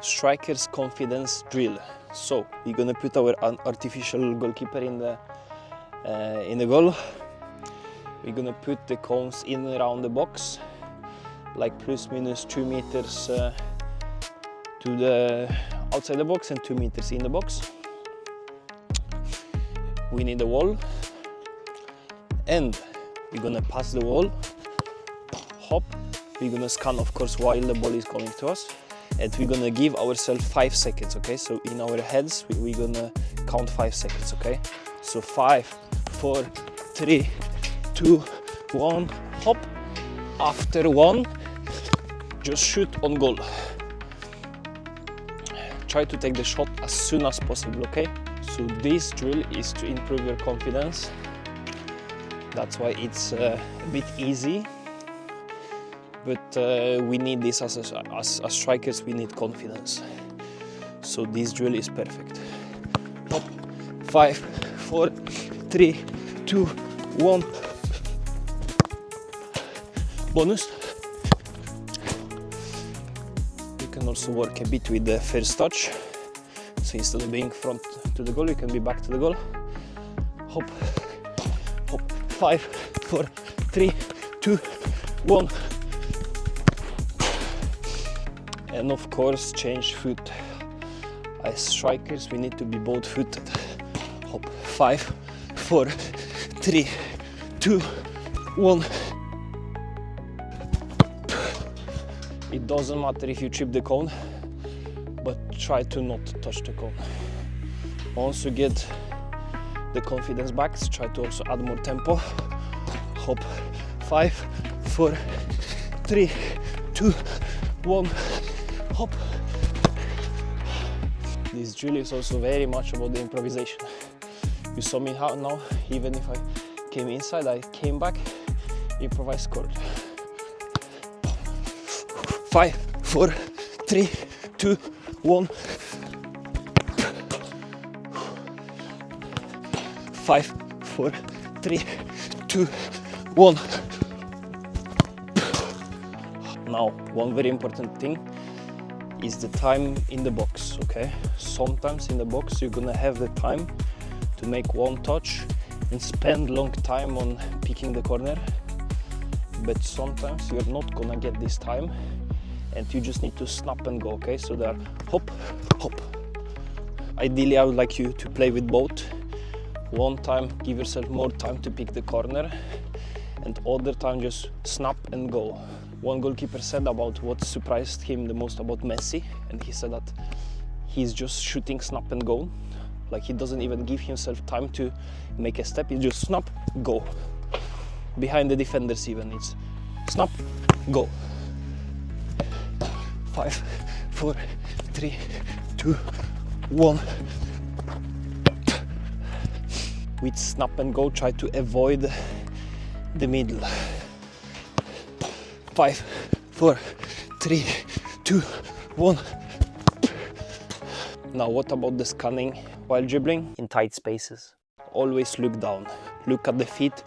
Striker's confidence drill. So we're gonna put our artificial goalkeeper in the goal. We're gonna put the cones in around the box, like plus minus 2 meters to the outside the box and 2 meters in the box. We need a wall, and we're gonna pass the wall, hop. We're gonna scan, of course, while the ball is coming to us, and we're gonna give ourselves 5 seconds, okay? So in our heads, we're gonna count 5 seconds, okay? So 5, 4, 3, 2, 1, hop. After 1, just shoot on goal. Try to take the shot as soon as possible, okay? So this drill is to improve your confidence. That's why it's a bit easy. But we need this as strikers, we need confidence. So this drill is perfect. Hop. 5, 4, 3, 2, 1. Bonus. You can also work a bit with the first touch. So instead of being front to the goal, you can be back to the goal. Hop, hop. 5, 4, 3, 2, 1. And of course, change foot. As strikers, we need to be both footed. Hop. 5, 4, 3, 2, 1. It doesn't matter if you chip the cone, but try to not touch the cone. Once you get the confidence back, try to also add more tempo. Hop. 5, 4, 3, 2, 1. Hop. This drill is also very much about the improvisation. You saw me how now, even if I came inside, I came back, improvised, scored. 5, 4, 3, 2, 1. 5, 4, 3, 2, 1. Now, one very important thing is the time in the box, okay? Sometimes in the box you're gonna have the time to make one touch and spend long time on picking the corner, but sometimes you're not gonna get this time and you just need to snap and go, okay? So there, hop, hop. Ideally, I would like you to play with both. One time, give yourself more time to pick the corner, and other time just snap and go. One goalkeeper said about what surprised him the most about Messi, and he said that he's just shooting snap and go. Like he doesn't even give himself time to make a step, he just snap, go. Behind the defenders even, it's snap, go. 5, 4, 3, 2, 1. With snap and go, try to avoid the middle. 5, 4, 3, 2, 1. Now what about the scanning while dribbling? In tight spaces. Always look down. Look at the feet,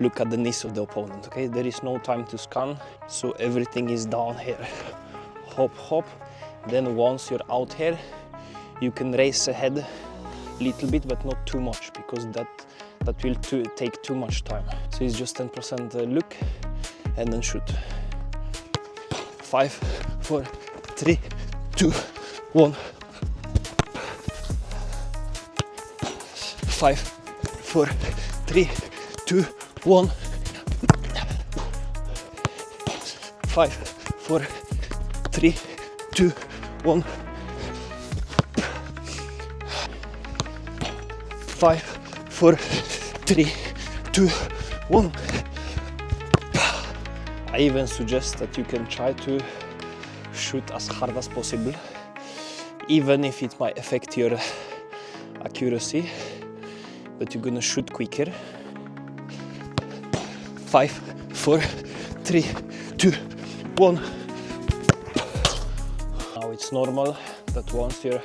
look at the knees of the opponent, okay? There is no time to scan, so everything is down here. Hop, hop. Then once you're out here, you can raise ahead a little bit, but not too much, because that will take too much time. So it's just 10% look and then shoot. 5, 4, 3, 2, 1. 5, 4, 3, 2, 1. 5, 4, 3, 2, 1. 5, 4, 3, 2, 1. I even suggest that you can try to shoot as hard as possible, even if it might affect your accuracy, but you're gonna shoot quicker. 5, 4, 3, 2, 1. Now it's normal that once you're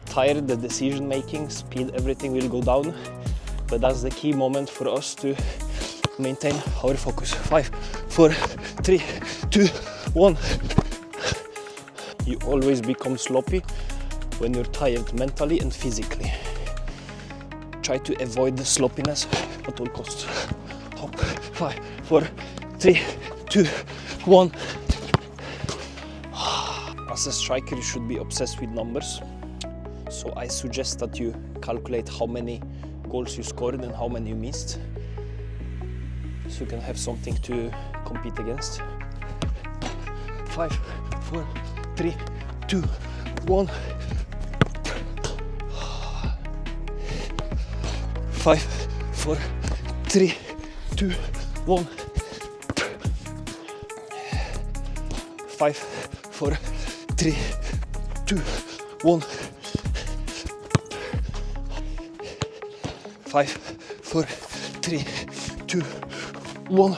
tired, the decision making, speed, everything will go down, but that's the key moment for us to maintain our focus. 5, 4, 3, 2, 1. You always become sloppy when you're tired mentally and physically. Try to avoid the sloppiness at all costs. Hop, 5, 4, 3, 2, 1. As a striker, you should be obsessed with numbers. So I suggest that you calculate how many goals you scored and how many you missed, so you can have something to compete against. 5, 4, 3, 2, 1. 5, 4, 3, 2, 1. 5, 4, 3, 2, 1. 5, 4, 3, 2, 1.